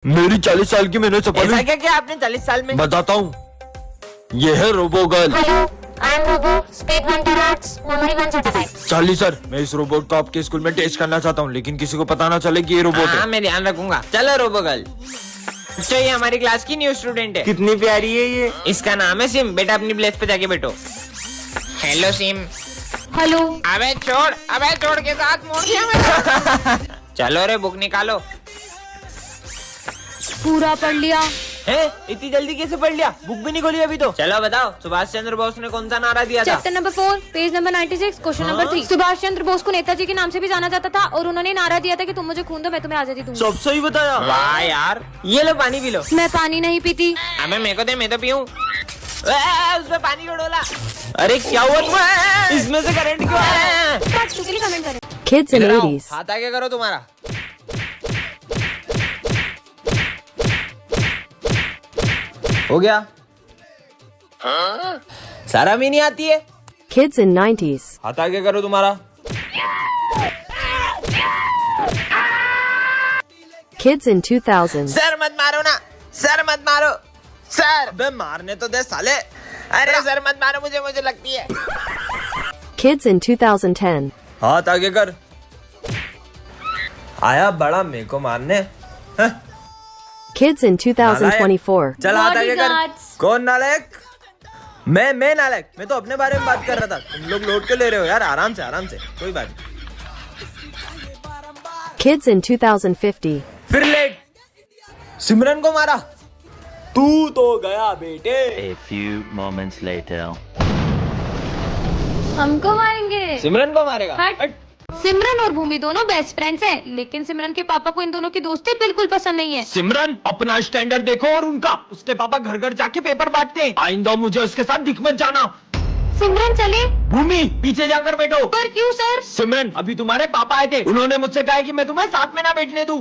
मेरी 40 साल की मैंने चपली। ऐसा क्या किया आपने 40 साल में? बताता हूँ, ये है robo girl. Hello, I am robo, speed 1 terahertz, memory 1 Charlie sir, मैं इस रोबोट को आपके स्कूल में टेस्ट करना चाहता हूँ, लेकिन किसी को पता ना चले कि ये रोबोट हाँ, है। मैं ध्यान रखूंगा। चलो रोबो गर्ल। तो ये हमारी क्लास की न्यू स्टूडेंट है। कितनी प्यारी है ये। इसका नाम है सिम। बेटा अपनी प्लेस पे जाके बैठो। Hello SIM. हेलो, अबे छोड़ के साथ मोड़ दिया मैंने। चलो रे बुक निकालो। पूरा पढ़ लिया। है इतनी जल्दी कैसे पढ़ लिया? बुक भी नहीं खोली अभी तो। चलो बताओ, सुभाष चंद्र बोस ने कौन सा नारा दिया था? Chapter number 4, page number 96, question number 3। Subhash Chandra Bose को नेताजी के नाम से भी जाना जाता था और उन्होंने नारा दिया था कि तुम मुझे खून दो, मैं तुम्हें आजादी दूंगा। सब सही बताया। वाह यार, ये लो पानी पी लो। मैं पानी नहीं पीती। अबे मेरे को दे, मैं तो पीऊं। उसमें पानी क्यों डोला? अरे क्या हुआ तुम्हें? इसमें से करंट क्यों आ रहा है? तू के लिए कमेंट करे। Kids in इधर आओ, 80s. हाथ आगे करो तुम्हारा। हो गया? सारा भी नहीं आती है। Kids in 90s. हाथ आगे करो तुम्हारा। Kids in 2000s. सर मत मारो ना, सर मत मारो, सर। बे मारने तो दे साले। अरे सर मत मारो, मुझे लगती है। Kids in 2010. हाथ आगे कर। आया बड़ा मेरे को मारने। हाँ? Kids in 2024. चल हाथ आगे कर। Bodyguards. कौन नालायक? मैं नालायक? मैं तो अपने बारे में बात कर रहा था। तुम लोग लोड क्यों ले रहे हो यार? आराम से कोई बात नहीं। Kids in 2050. फिर लेट। सिमरन को मारा। तू तो गया बेटे। A few moments later. हमको मारेंगे। सिमरन को मारेगा? हट। सिमरन और भूमि दोनों बेस्ट फ्रेंड्स हैं, लेकिन सिमरन के पापा को इन दोनों की दोस्ती बिल्कुल पसंद नहीं है। सिमरन अपना स्टैंडर्ड देखो और उनका। उसके पापा घर घर जाके पेपर बांटते हैं। आइंदा मुझे उसके साथ दिख मत जाना। सिमरन चले। भूमि पीछे जाकर बैठो। पर क्यों सर? सिमरन अभी तुम्हारे पापा आए थे, उन्होंने मुझसे कहा कि मैं तुम्हें साथ में ना बैठने दूं।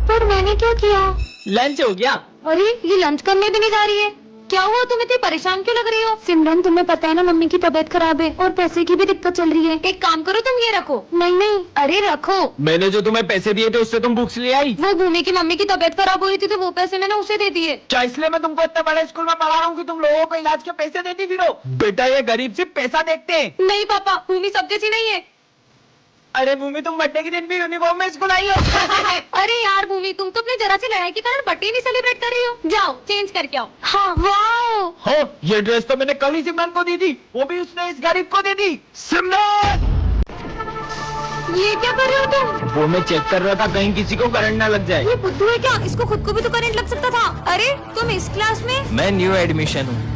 पर मैंने क्या किया? लंच हो गया। अरे ये लंच करने भी नहीं जा रही है। क्या हुआ, तुम इतनी परेशान क्यों लग रही हो? सिमरन तुम्हें पता है ना, मम्मी की तबीयत खराब है और पैसे की भी दिक्कत चल रही है। एक काम करो, तुम ये रखो। नहीं, अरे रखो। मैंने जो तुम्हें पैसे दिए थे उससे तुम बुक्स ले आई? वो भूमि की मम्मी की तबीयत खराब हो रही थी तो वो पैसे मैंने उसे दे दिए। क्या इसलिए मैं तुमको इतने बड़े स्कूल में पढ़ा रहा हूँ कि तुम लोगों को इलाज के पैसे देती फिरो? बेटा ये गरीब सिर्फ पैसा देखते हैं। नहीं पापा, भूमि सब जैसी नहीं है। अरे भूमि तुम बर्थडे के दिन भी यूनिफॉर्म में स्कूल आई हो। अरे यार भूमि, तुम तो अपनी जरा सी लड़ाई के कारण बर्थडे नहीं सेलिब्रेट कर रही हो। जाओ चेंज करके आओ। हाँ वाओ। हो ये ड्रेस तो मैंने कल ही सिमरन को दी थी, वो भी उसने इस गरीब को दे दी। सिमरन ये क्या कर रहे हो तुम? वो मैं चेक कर रहा था कहीं किसी को करंट ना लग जाए। ये बुद्धू है क्या? इसको खुद को भी तो करंट लग सकता था। अरे तुम इस क्लास में? मैं न्यू एडमिशन हूँ।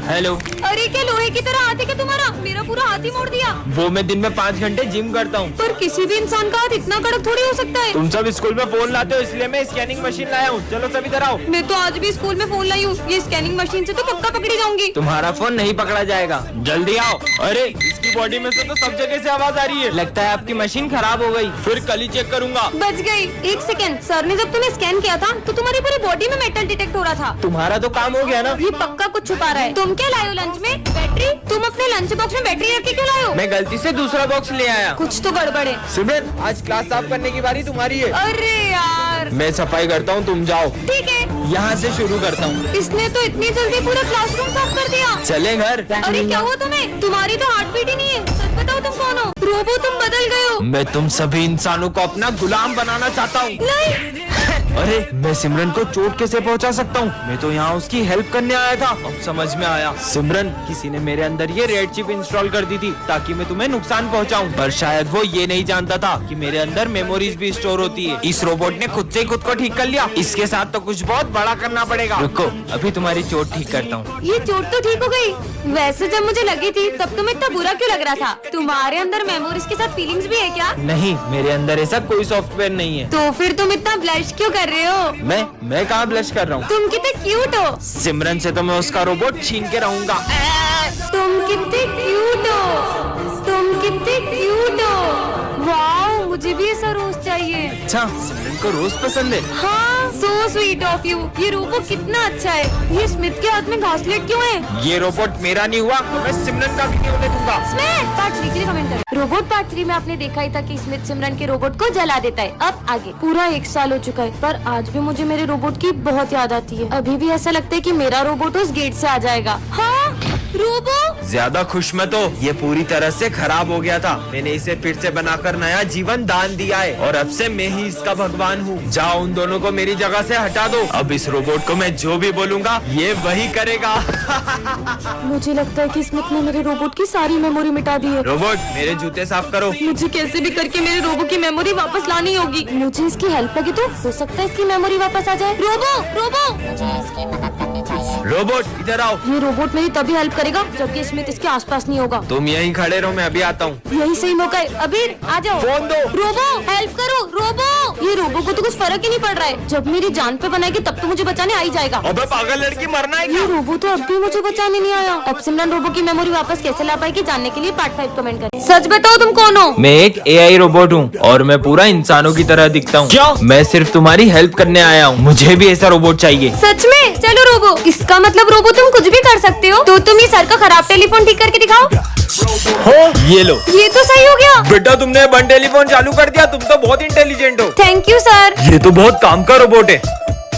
हेलो। अरे क्या लोहे की तरह हाथ है क्या तुम्हारा? मेरा पूरा हाथ ही मोड़ दिया। वो मैं दिन में 5 घंटे जिम करता हूँ। पर किसी भी इंसान का हाथ इतना कड़क थोड़ी हो सकता है। तुम सब स्कूल में फोन लाते हो, इसलिए मैं स्कैनिंग मशीन लाया हूँ। चलो सब इधर आओ। मैं तो आज भी स्कूल में फोन लाई हूँ। ये स्कैनिंग मशीन से तो पक्का पकड़ी जाऊंगी। तुम्हारा फोन नहीं पकड़ा जाएगा, जल्दी आओ। अरे इसकी बॉडी में से तो सब जगह से आवाज आ रही है। लगता है आपकी मशीन खराब हो गई। फिर कल ही चेक करूंगा। बच गई। 1 सेकंड, सर ने जब तुम्हें स्कैन किया था तो तुम्हारी पूरी बॉडी में मेटल डिटेक्ट हो रहा था। तुम्हारा तो काम हो गया ना। ये पक्का कुछ छुपा रहा है। तुम क्या लाए हो लंच में? बैटरी? तुम अपने लंच बॉक्स में बैटरी रख के क्यों लाए हो? मैं गलती से दूसरा बॉक्स ले आया। कुछ तो गड़बड़ है। सिमरन आज क्लास साफ करने की बारी तुम्हारी है। अरे यार। मैं सफाई करता हूँ, तुम जाओ। ठीक है, यहाँ से शुरू करता हूँ। इसने तो इतनी जल्दी पूरा क्लासरूम साफ कर दिया। चले घर। अरे क्या हुआ तुम्हें? तुम्हारी तो हार्ट बीट ही नहीं है। सच बताओ तुम कौन हो? रोबो तुम बदल गए हो। मैं तुम सभी इंसानों को अपना गुलाम बनाना चाहता हूँ। नहीं। अरे मैं सिमरन को चोट कैसे पहुंचा सकता हूँ? मैं तो यहाँ उसकी हेल्प करने आया था। अब समझ में आया। सिमरन, किसी ने मेरे अंदर ये रेड चिप इंस्टॉल कर दी थी ताकि मैं तुम्हें नुकसान पहुँचाऊँ, पर शायद वो ये नहीं जानता था कि मेरे अंदर मेमोरीज भी स्टोर होती है। इस रोबोट ने खुद से ही खुद को ठीक कर लिया। इसके साथ तो कुछ बहुत बड़ा करना पड़ेगा। रुको, अभी तुम्हारी चोट ठीक करता हूँ। ये चोट तो ठीक हो गई। वैसे जब मुझे लगी थी तब तुम्हें इतना बुरा क्यों लग रहा था? तुम्हारे अंदर मेमोरीज के साथ फीलिंग्स भी है क्या? नहीं, मेरे अंदर ऐसा कोई सॉफ्टवेयर नहीं है। तो फिर तुम इतना ब्लश क्यों कर रहे हो? मैं कहाँ ब्लश कर रहा हूँ? तुम कितने क्यूट हो। सिमरन से तो मैं उसका रोबोट छीन के रहूंगा। तुम कितने क्यूट हो। तुम कितने क्यूट हो। वाओ, मुझे भी ऐसा रोज चाहिए। अच्छा, सिमरन को रोज पसंद है। हाँ सो स्वीट ऑफ यू। ये रोबो कितना अच्छा है। ये स्मिथ के हाथ में घासलेट क्यों है? ये रोबोट मेरा नहीं हुआ तो मैं सिमरन का भी नहीं होने दूंगा। स्मिथ पार्ट 3 के लिए कमेंट करें। रोबोट पार्ट 3 में आपने देखा ही था कि स्मिथ सिमरन के रोबोट को जला देता है। अब आगे पूरा 1 साल हो चुका है, पर आज भी मुझे मेरे रोबोट की बहुत याद आती है। अभी भी ऐसा लगता है कि मेरा रोबोट उस गेट से आ जाएगा। हाँ रोबो, ज्यादा खुश मत हो, ये पूरी तरह से खराब हो गया था। मैंने इसे फिर से बनाकर नया जीवन दान दिया है और अब से मैं ही इसका भगवान हूँ। जाओ उन दोनों को मेरी जगह से हटा दो। अब इस रोबोट को मैं जो भी बोलूँगा ये वही करेगा। मुझे लगता है कि स्मिथ ने मेरे रोबोट की सारी मेमोरी मिटा दी है। रोबोट मेरे जूते साफ करो। मुझे कैसे भी करके मेरे रोबो की मेमोरी वापस लानी होगी। मुझे इसकी हेल्प लगी तो हो सकता है इसकी मेमोरी वापस आ जाए। रोबो रोबो, मुझे इसकी मदद करनी चाहिए। रोबोट इधर आओ। ये रोबोट मेरी तभी हेल्प करेगा जबकि स्मिथ इसके आसपास नहीं होगा। तुम यहीं खड़े रहो, मैं अभी आता हूँ। यही सही मौका है। अबीर आ जाओ। फोन दो। रोबो हेल्प करो। रोबो, ये रोबो को तो कुछ फर्क ही नहीं पड़ रहा है। जब मेरी जान पे बनाएगी तब तो मुझे बचाने आ ही जाएगा। अबे पागल लड़की, मरना है ये क्या? रोबो तो अब भी मुझे बचाने नहीं आया। अब सिमरन रोबो की मेमोरी वापस कैसे ला पाएगी जानने के लिए पार्ट 5 कमेंट करें। सच बताओ तुम कौन हो? मैं एक AI रोबोट हूँ और मैं पूरा इंसानों की तरह दिखता हूँ। क्या? मैं सिर्फ तुम्हारी हेल्प करने आया हूँ। मुझे भी ऐसा रोबोट चाहिए। सच में? चलो रोबो, इसका मतलब रोबो तुम कुछ भी कर सकते हो। तो तुम ये सर का खराब टेलीफोन ठीक करके दिखाओ। हो ये लो। ये तो सही हो गया। बेटा तुमने बन टेलीफोन चालू कर दिया, तुम तो बहुत इंटेलिजेंट हो। Thank you sir. ये तो बहुत काम का रोबोट है।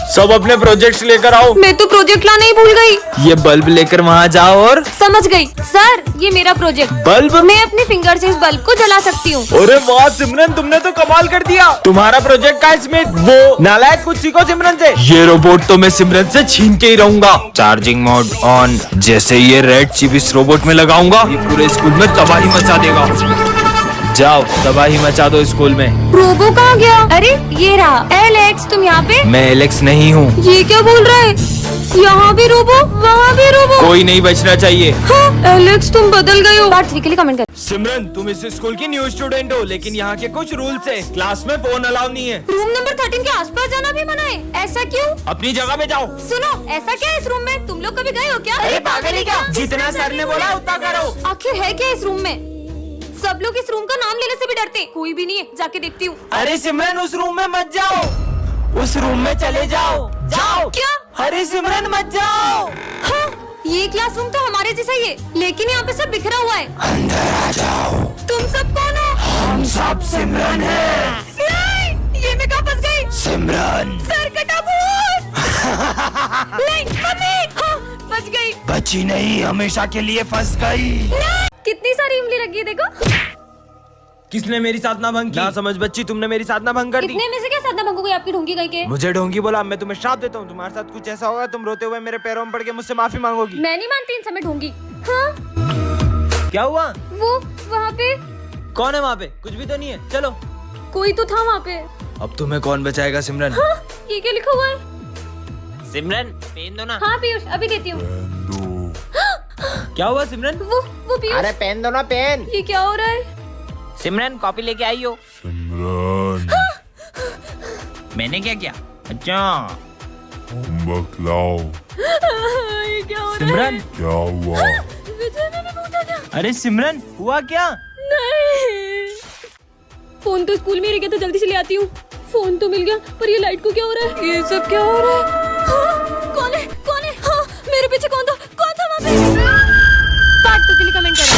सब अपने प्रोजेक्ट्स लेकर आओ। मैं तो प्रोजेक्ट लाना ही भूल गई। ये बल्ब लेकर वहाँ जाओ और समझ गई सर, ये मेरा प्रोजेक्ट। बल्ब? मैं अपने फिंगर से इस बल्ब को जला सकती हूँ। अरे वाह सिमरन, तुमने तो कमाल कर दिया। तुम्हारा प्रोजेक्ट का स्मिथ, वो नालायक, कुछ सीखो सिमरन से। ये रोबोट तो मैं सिमरन से छीन के ही रहूंगा। Charging mode on. जैसे ये रेड चिप इस रोबोट में लगाऊंगा ये पूरे स्कूल में तबाही मचा देगा। जाओ तबाही मचा दो स्कूल में। रोबो कहाँ गया? अरे ये रहा। एलेक्स तुम यहाँ पे? मैं एलेक्स नहीं हूँ। ये क्या बोल रहा है? यहाँ भी रोबो, वहाँ भी रोबो। कोई नहीं बचना चाहिए। हाँ, एलेक्स तुम बदल गए हो। पार्ट 3 के लिए कमेंट कर। सिमरन तुम इस स्कूल की न्यू स्टूडेंट हो, लेकिन यहाँ के कुछ रूल्स है। क्लास में फोन अलाउ नहीं है। रूम नंबर 13 के आसपास जाना भी मना है। ऐसा क्यों? अपनी जगह पे जाओ। सुनो, ऐसा क्या है इस रूम में? तुम लोग कभी गए हो क्या? अरे पागल है क्या? जितना सर ने बोला उतना करो। आखिर है क्या इस रूम में? सब लोग इस रूम का नाम लेने से भी डरते। कोई भी नहीं है, जाके देखती हूँ। अरे सिमरन उस रूम में मत जाओ, उस रूम में चले जाओ। जाओ। क्या? अरे सिमरन मत जाओ। हाँ, ये क्लासरूम तो हमारे जैसा ही है, लेकिन यहाँ पे सब बिखरा हुआ है। अंदर आ जाओ। तुम सब कौन हो? हम सब सिमरन हैं। नहीं, ये मैं कहाँ फंस गई? सिमरन। सर कटा भूत। नहीं, मम्मी। हाँ, बच गई। बची नहीं, हमेशा के लिए फंस गई। कितनी सारी इमली लगी है देखो। किसने मेरी साधना भंग की? ना समझ बच्ची, तुमने मेरी साधना भंग कर दी। इतने में से क्या साधना भंग हो गई आपकी ढोंगी गई के? मुझे ढोंगी बोला, मैं तुम्हें श्राप देता हूँ। तुम्हारे साथ कुछ ऐसा होगा, तुम रोते हुए मेरे पैरों में पड़ के मुझसे माफी मांगोगी। मैं नहीं मानती इन समय ढोंगी। हाँ, क्या हुआ? वो वहाँ पे कौन है वहाँ पे? कुछ भी तो नहीं है। चलो। कोई तो था वहाँ पे। अब तुम्हें कौन बचाएगा सिमरन? हाँ, ये क्या लिखा हुआ है? सिमरन पेन दो ना। हाँ पीयूष, अभी देती हूँ। क्या हुआ सिमरन? वो पीयूष। अरे पेन दो ना, पेन। ये क्या हो रहा है? सिमरन कॉपी लेके आई हो। मैंने क्या किया? अच्छा होमवर्क लाओ। ये क्या हो रहा है? सिमरन क्या हुआ? विजय ने भी पूछा क्या? अरे सिमरन हुआ क्या? नहीं, फोन तो स्कूल में ही रह गया था, जल्दी से ले आती हूँ। फोन तो मिल गया, पर ये लाइट को क्या हो रहा है? ये सब क्या हो रहा है? हाँ, कौन है? कौन है? हाँ, मेरे पीछे कौन था? कौन था वहाँ पे? पार्ट 2 के लिए कमेंट करें।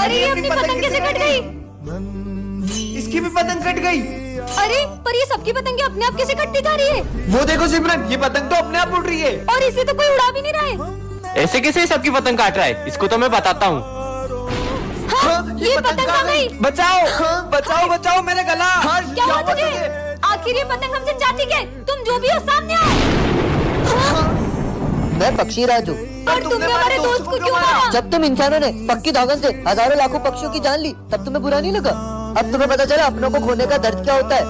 अरे ये अपनी पतंग कैसे कट गई? इसकी भी पतंग कट गई। अरे पर ये सबकी पतंगे अपने आप कैसे कटती जा रही है? वो देखो सिमरन, ये पतंग तो अपने आप उड़ रही है। और इसे तो कोई उड़ा भी नहीं रहा है। ऐसे कैसे सबकी पतंग काट रहा है? इसको तो मैं बताता हूँ। हाँ, ये पतंग कहाँ गई? बचाओ, बचाओ, बचाओ मेरा गला। क्या हुआ तुझे? आखिर ये पतंग हमसे चाहती क्या? तुम जो भी हो सामने आओ। मैं पक्षी राज हूँ। और तुमने हमारे दोस्त को क्यों मारा? जब तुम इंसानों ने पक्की धागन से हजारों लाखों पक्षियों की जान ली, तब तुम्हें बुरा नहीं लगा? अब तुम्हें पता चला अपनों को खोने का दर्द क्या होता है।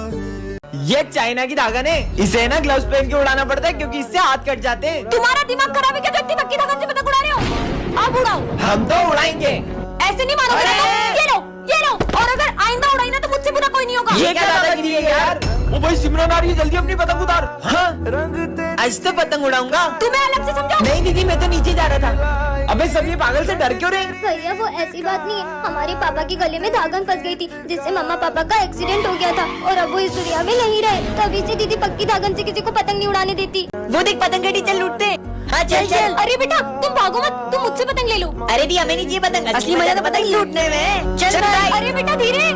ये चाइना की धागन है, इसे ना ग्लव्स पहन के उड़ाना पड़ता है क्योंकि इससे हाथ कट जाते हैं। तुम्हारा दिमाग खराब है क्या? जो इतनी पक्की धागन से पतंग उड़ा रहे हो? अब उड़ाओ। हम तो उड़ाएंगे। ऐसे नहीं मारोगे ना तुम। ये लो, ये लो। और अगर आइंदा उड़ाई ना तो मुझसे बुरा कोई नहीं होगा। ये क्या दादागिरी है यार? ओ भाई सिमरन आ रही है, जल्दी अपनी पतंग उतार। हाँ? आज तो पतंग उड़ाऊंगा। तुम्हें अलग से समझाओ। नहीं दीदी, मैं तो नीचे जा रहा था। अबे सब ये पागल से डर क्यों रहे? भैया वो ऐसी बात नहीं है, हमारे पापा के गले में धागन फंस गई थी जिससे मम्मा पापा का एक्सीडेंट हो गया था और अब वो इस दुनिया में नहीं रहे, तभी से दीदी पक्की धागन से किसी को पतंग नहीं उड़ाने देती। वो देख पतंग के टीचर लूटते। हाँ चल चल। अरे बेटा तुम भागो मत, तुम मुझसे पतंग ले लो। अरे दी हमें नहीं चाहिए पतंग, असली मजा तो पतंग लूटने में। चल अरे बेटा धीरे।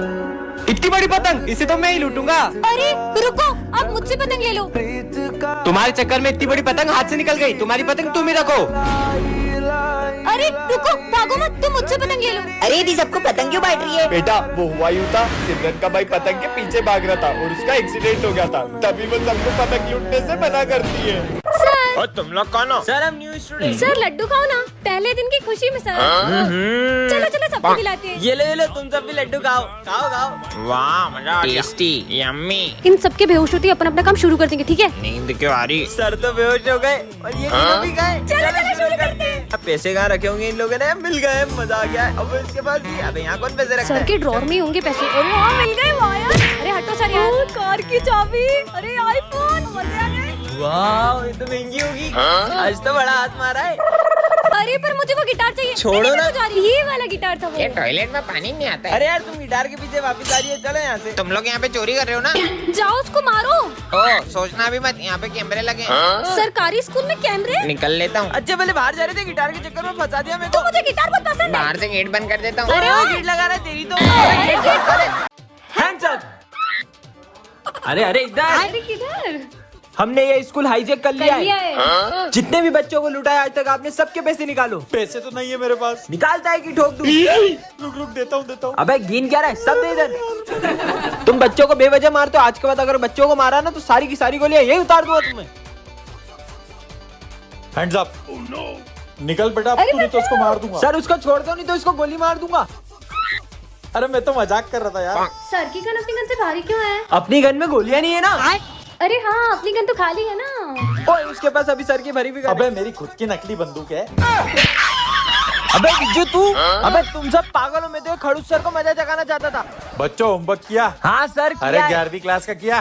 इतनी बड़ी पतंग, इसे तो मैं ही लूटूंगा। अरे रुको, आप मुझसे पतंग ले लो। तुम्हारे चक्कर में इतनी बड़ी पतंग हाथ से निकल गई, तुम्हारी पतंग तुम ही रखो। अरे रुको, भागो मत, तुम मुझसे पतंग ले लो। अरे दी सबको पतंग क्यों बांट रही है? बेटा वो हुआ यूं था, सिमरन का भाई पतंग के पीछे भाग रहा था और उसका एक्सीडेंट हो गया था, तभी वो सबको पतंग लूटने से मना करती है। सर और तुम लोग कौन हो? सर हम न्यू स्टूडेंट। सर लड्डू खाओ ना, पहले दिन की खुशी में सर। चलो चलो सबको खिलाते हैं। ये लो तुम सब भी लड्डू खाओ खाओ खाओ। वाह मजा आ गया। Tasty yummy. इन सबके बेहोश होती अपना अपना काम शुरू कर देंगे, ठीक है? नींद क्यों आ रही? सर तो बेहोश हो गए और ये तीनों भी गए। चलो चलो शुरू करते हैं। अब पैसे कहाँ रखे होंगे इन लोगों ने? मिल गए, मजा आ गया। अब इसके पास भी, अबे यहाँ कौन पैसे रखता सर है? के ड्रॉर में ही होंगे पैसे। अरे हाँ मिल गए, वाह यार। अरे हटो सर यार। कार की चाबी, अरे आईफोन, मजे आ गए। वाह ये तो महंगी होगी। आज तो बड़ा हाथ मारा है। अरे पर मुझे वो गिटार चाहिए। छोड़ो ना। ये वाला गिटार था वो। टॉयलेट में पानी नहीं आता है। अरे यार तुम गिटार के पीछे वापस आ रही है, चलो यहाँ से। तुम लोग यहाँ पे चोरी कर रहे हो ना? जाओ उसको मारो। ओ सोचना भी मत, यहाँ पे कैमरे लगे हैं। सरकारी स्कूल में कैमरे? निकल लेता हूँ। अच्छा पहले बाहर जा रहे थे, गिटार के चक्कर में फंसा दिया मेरे को। तो मुझे गिटार बहुत पसंद है। बाहर से गेट बंद कर देता हूँ। अरे वो गेट लगा रहा है तेरी तो। Hands up. अरे इधर। अरे किधर? हमने ये स्कूल हाईजैक कर लिया लिया है। है। जितने भी बच्चों को लुटाया आज तक आपने, सबके पैसे निकालो। पैसे तो नहीं है मेरे पास। निकालता है कि ठोक दूं? रुक देता हूँ। अबे गिन क्या रहा है, सब दे इधर। तुम बच्चों को बेवजह मारते हो, आज के बाद अगर बच्चों को मारा ना तो सारी की सारी गोलियां यही उतार दूंगा तुम्हें। Hands up. निकल बेटा, तूने तो उसको मार दूंगा। सर उसको छोड़ दो, नहीं तो इसको गोली मार दूंगा। अरे मैं तो मजाक कर रहा था यार। सर की गन अपनी गन से भारी क्यों है? अपनी गन में गोलियां नहीं है ना। अरे हाँ अपनी गन तो खाली है ना। ओए उसके पास अभी सर की भरी भी गन है। अबे मेरी खुद की नकली बंदूक है। अबे विजू तू, अबे तुम सब पागल हो। मैं तो खड़ूस सर को मजा जगाना चाहता था। बच्चों होमवर्क किया? हाँ सर किया अरे है। 11वीं क्लास का किया?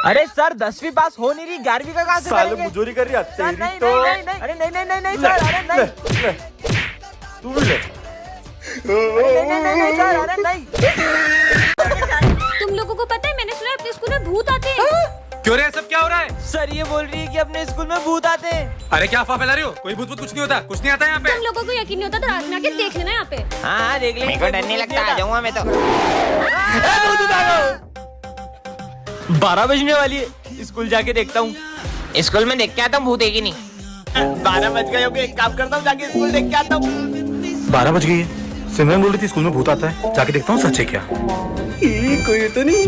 अरे सर 10वीं पास हो नहीं रही, 11वीं का कहाँ से साले करेंगे? मुजोरी कर रही है सर, तेरी नहीं, तो। नहीं, नहीं, अरे नहीं सर, अरे नहीं। ले, तू भी ले। नहीं सर, अरे नहीं। तुम लोगों को पता है मैंने सुना है अपने स्कूल में भूत आते हैं। क्यों रे, सब क्या हो रहा है? सर ये बोल रही है कि अपने स्कूल में भूत आते हैं। अरे क्या अफवाह फैला रही हो? कोई भूत कुछ नहीं होता, कुछ नहीं आता यहाँ पे। तुम लोगों को यकीन नहीं होता तो रात में आके देख लेना यहाँ पे। हाँ देख लेंगे। मेरे को डर नहीं लगता, आ जाऊंगा मैं तो। 12 बजने वाली है, स्कूल जाके देखता हूँ। स्कूल में देख के आता हूँ, भूत है कि नहीं। 12 बज गए होंगे, एक काम करता हूँ, जाके स्कूल देख के आता हूँ। 12 बज गई है। सिमरन बोल रही थी स्कूल में भूत आता है, जाके देखता हूँ सच है क्या। कोई तो नहीं,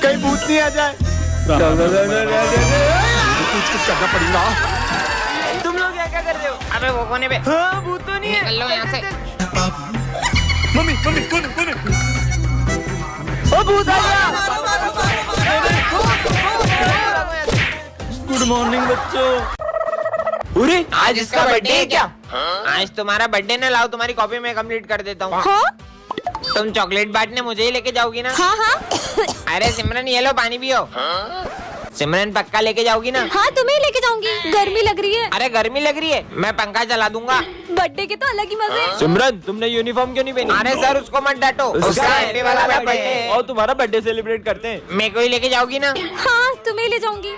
कहीं भूत नहीं आ जाए। कुछ करना पड़ेगा। तुम लोग क्या कर रहे हो? अबे वो कोने पे? हाँ भूत तो नहीं है। निकल लो यहाँ से। मम्मी कौन है? ओ भूत आ गया। गुड मॉर्निंग बच्चों। अरे आज इसका बर्थडे है क्या? आज तुम्हारा बर्थडे ना, लाओ तुम्हारी कॉपी में कंप्लीट कर देता हूँ। हाँ तुम चॉकलेट बांटने मुझे ही लेके जाओगी ना? हाँ। अरे सिमरन ये लो पानी पियो। सिमरन पक्का लेके जाओगी ना? हाँ तुम्हें लेके जाऊंगी, गर्मी लग रही है। अरे गर्मी लग रही है, मैं पंखा चला दूंगा। बर्थडे के तो अलग ही मजे हैं। सिमरन तुमने यूनिफॉर्म क्यों नहीं पहनी? अरे सर उसको मत डांटो, उसका हैप्पी वाला बर्थडे है। और तुम्हारा बर्थडे सेलिब्रेट करते हैं। मेरे को ही लेके जाओगी ना? हाँ तुम्हें ले जाऊंगी।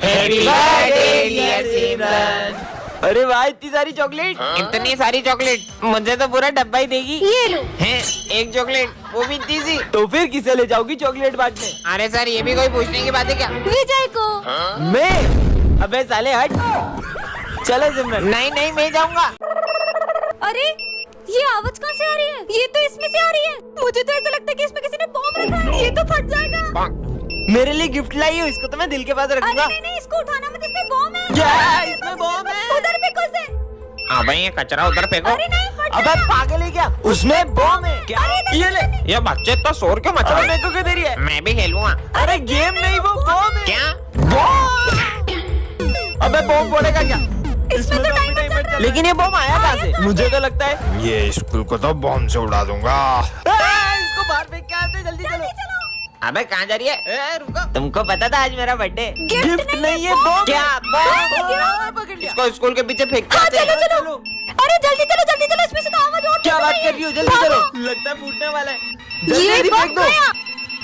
हैप्पी बर्थडे डियर सिमरन। अरे वाह इतनी सारी चॉकलेट। इतनी सारी चॉकलेट, मुझे तो पूरा डब्बा ही देगी। ये लो। हैं, एक चॉकलेट, वो भी इतनी सी। तो फिर किसे ले जाओगी चॉकलेट बांटने? अरे सर ये भी कोई पूछने की बात है क्या? विजय को। मैं? अबे साले हट। चलो सिमरन। नहीं मैं जाऊंगा। अरे ये आवाज कहाँ से आ रही है? ये तो इसमें से आ रही है। मुझे तो ऐसा लगता है कि इसमें किसी ने बॉम्ब रखा है। ये तो फट जाएगा। मेरे लिए गिफ्ट लाई हो, इसको तो मैं दिल के पास रखूंगा। अरे नहीं इसको उठाना मत, इसमें बॉम्ब है। क्या इसमें बॉम्ब है? उधर फेंको उसे। हाँ भाई ये कचरा उधर फेंको। अरे नहीं फट अबे पागल है क्या? उसमें बॉम्ब है क्या? ये ले। ये बच्चे तो शोर क्यों मचा रहे मेरे को क्यों दे रही है? मैं भी खेलूंगा। अरे गेम नहीं वो बॉम्ब है। क्या? अबे बॉम्ब फोड़ेगा क्या? इसमें तो टाइम बच जाता है। लेकिन ये बॉम्ब आया कहाँ से? मुझे तो लगता है ये स्कूल को तो बॉम्ब से उड़ा दूंगा। इसको बाहर फेंक के आते, जल्दी चलो। अबे कहाँ जा रही है? रुको, तुमको पता था आज मेरा बर्थडे? गिफ्ट नहीं है, बॉम्ब। क्या बॉम्ब? इसको स्कूल के पीछे फेंक के आते हैं। चलो। अरे जल्दी चलो इसमें से तो आवाज और क्या बात कर रही हो? जल्दी चलो, लगता है फूटने वाला है। ये जल्दी बम फेंक दो। गया।